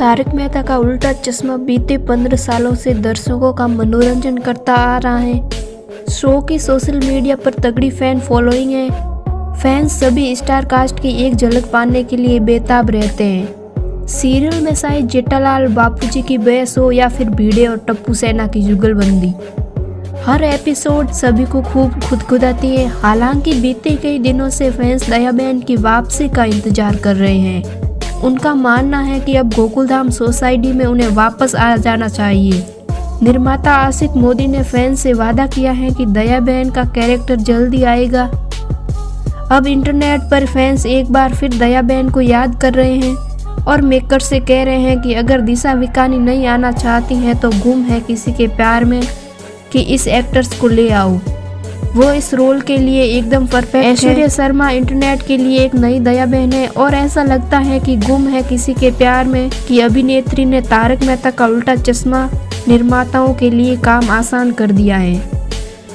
तारक मेहता का उल्टा चश्मा बीते 15 सालों से दर्शकों का मनोरंजन करता आ रहा है। शो की सोशल मीडिया पर तगड़ी फैन फॉलोइंग है। फैंस सभी स्टार कास्ट की एक झलक पाने के लिए बेताब रहते हैं। सीरियल में शायद जेठालाल बापूजी की बहस हो या फिर भिड़े और टप्पू सेना की जुगलबंदी, हर एपिसोड सभी को खूब खुदखुदाती है। हालांकि बीते कई दिनों से फैंस दया बहन की वापसी का इंतजार कर रहे हैं। उनका मानना है कि अब गोकुलधाम सोसाइटी में उन्हें वापस आ जाना चाहिए। निर्माता आशिक मोदी ने फैंस से वादा किया है कि दया बहन का कैरेक्टर जल्दी आएगा। अब इंटरनेट पर फैंस एक बार फिर दया बहन को याद कर रहे हैं और मेकर से कह रहे हैं कि अगर दिशा विकानी नहीं आना चाहती है तो गुम है किसी के प्यार में कि इस एक्ट्रेस को ले आओ, वो इस रोल के लिए एकदम परफेक्ट है। ऐश्वर्या शर्मा इंटरनेट के लिए एक नई दया बहन है और ऐसा लगता है कि गुम है किसी के प्यार में कि अभिनेत्री ने तारक मेहता का उल्टा चश्मा निर्माताओं के लिए काम आसान कर दिया है।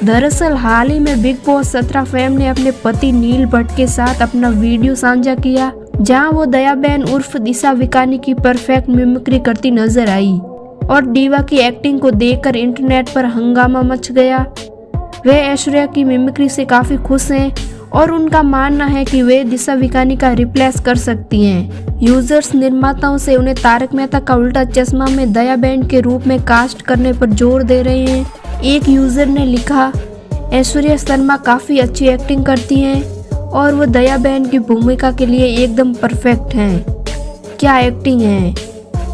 दरअसल हाल ही में बिग बॉस 17 फेम ने अपने पति नील भट्ट के साथ अपना वीडियो साझा किया, जहां वो दया बहन उर्फ दिशा विकानी की परफेक्ट मिमिक्री करती नजर आई और डीवा की एक्टिंग को देखकर इंटरनेट पर हंगामा मच गया। वे ऐश्वर्या की मिमिक्री से काफी खुश हैं और उनका मानना है कि वे दिशा विकानी का रिप्लेस कर सकती हैं। यूजर्स निर्माताओं से उन्हें तारक मेहता का उल्टा चश्मा में दया बहन के रूप में कास्ट करने पर जोर दे रहे हैं। एक यूजर ने लिखा, ऐश्वर्या शर्मा काफी अच्छी एक्टिंग करती हैं और वो दया बहन की भूमिका के लिए एकदम परफेक्ट हैं। क्या एक्टिंग है।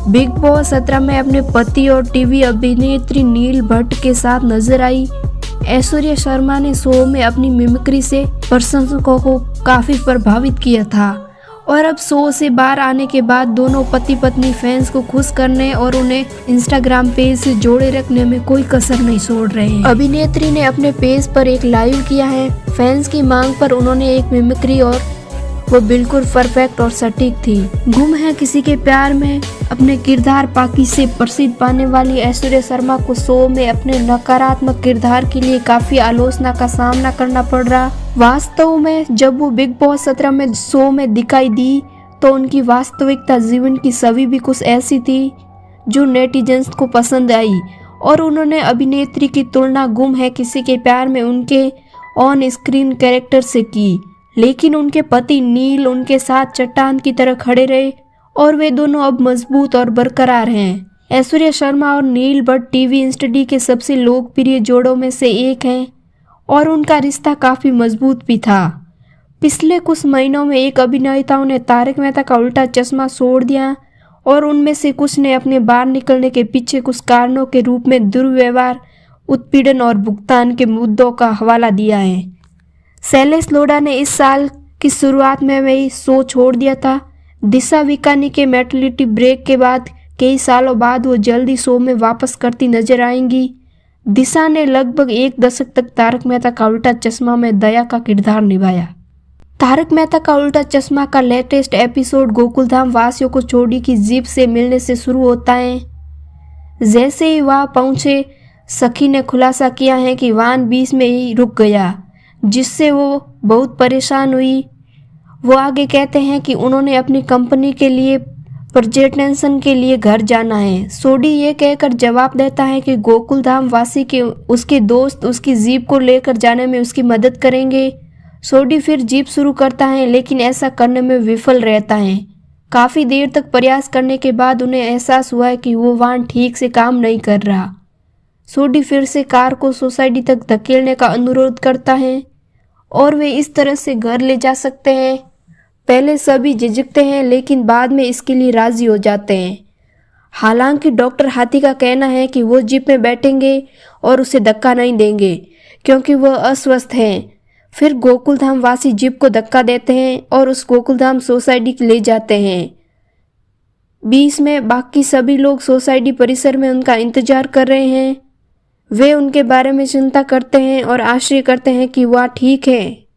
बिग बॉस 17 में अपने पति और टीवी अभिनेत्री नील भट्ट के साथ नजर आई। ऐश्वर्या शर्मा ने शो में अपनी मिमिक्री से दर्शकों को काफी प्रभावित किया था और अब शो से बाहर आने के बाद दोनों पति पत्नी फैंस को खुश करने और उन्हें इंस्टाग्राम पेज से जोड़े रखने में कोई कसर नहीं छोड़ रहे हैं। अभिनेत्री ने अपने पेज पर एक लाइव किया है। फैंस की मांग पर उन्होंने एक मिमिक्री और वो बिल्कुल परफेक्ट और सटीक थी। गुम है किसी के प्यार में अपने किरदार पाकी से प्रसिद्ध पाने वाली ऐश्वर्या शर्मा को शो में अपने नकारात्मक किरदार के लिए काफी आलोचना का सामना करना पड़ रहा। वास्तव में जब वो बिग बॉस 17 में शो में दिखाई दी तो उनकी वास्तविकता जीवन की छवि भी कुछ ऐसी थी जो नेटिजन्स को पसंद आई और उन्होंने अभिनेत्री की तुलना गुम है किसी के प्यार में उनके ऑन स्क्रीन कैरेक्टर से की। लेकिन उनके पति नील उनके साथ चट्टान की तरह खड़े रहे और वे दोनों अब मजबूत और बरकरार हैं। ऐश्वर्या शर्मा और नील भट्ट टीवी इंडस्ट्री के सबसे लोकप्रिय जोड़ों में से एक हैं और उनका रिश्ता काफी मजबूत भी था। पिछले कुछ महीनों में एक अभिनेताओं ने तारक मेहता का उल्टा चश्मा छोड़ दिया और उनमें से कुछ ने अपने बाहर निकलने के पीछे कुछ कारणों के रूप में दुर्व्यवहार, उत्पीड़न और भुगतान के मुद्दों का हवाला दिया है। शैलेश लोढ़ा ने इस साल की शुरुआत में वही शो छोड़ दिया था। दिशा विकानी के मैटरनिटी ब्रेक के बाद कई सालों बाद वो जल्दी शो में वापस करती नजर आएंगी। दिशा ने लगभग एक दशक तक तारक मेहता का उल्टा चश्मा में दया का किरदार निभाया। तारक मेहता का उल्टा चश्मा का लेटेस्ट एपिसोड गोकुलधाम वासियों को चोटी की जीप से मिलने से शुरू होता है। जैसे ही वहां पहुंचे, सखी ने खुलासा किया है कि वाहन बीच में ही रुक गया, जिससे वो बहुत परेशान हुई। वो आगे कहते हैं कि उन्होंने अपनी कंपनी के लिए प्रेजेंटेशन के लिए घर जाना है। सोडी ये कहकर जवाब देता है कि गोकुलधाम वासी के उसके दोस्त उसकी जीप को लेकर जाने में उसकी मदद करेंगे। सोडी फिर जीप शुरू करता है लेकिन ऐसा करने में विफल रहता है। काफ़ी देर तक प्रयास करने के बाद उन्हें एहसास हुआ है कि वो वाहन ठीक से काम नहीं कर रहा। सोडी फिर से कार को सोसाइटी तक धकेलने का अनुरोध करता है और वे इस तरह से घर ले जा सकते हैं। पहले सभी झिझकते हैं लेकिन बाद में इसके लिए राजी हो जाते हैं। हालांकि डॉक्टर हाथी का कहना है कि वो जीप में बैठेंगे और उसे धक्का नहीं देंगे क्योंकि वह अस्वस्थ हैं। फिर गोकुलधाम वासी जीप को धक्का देते हैं और उस गोकुलधाम सोसाइटी ले जाते हैं। बीच में बाकी सभी लोग सोसाइटी परिसर में उनका इंतजार कर रहे हैं। वे उनके बारे में चिंता करते हैं और आश्चर्य करते हैं कि वह ठीक है।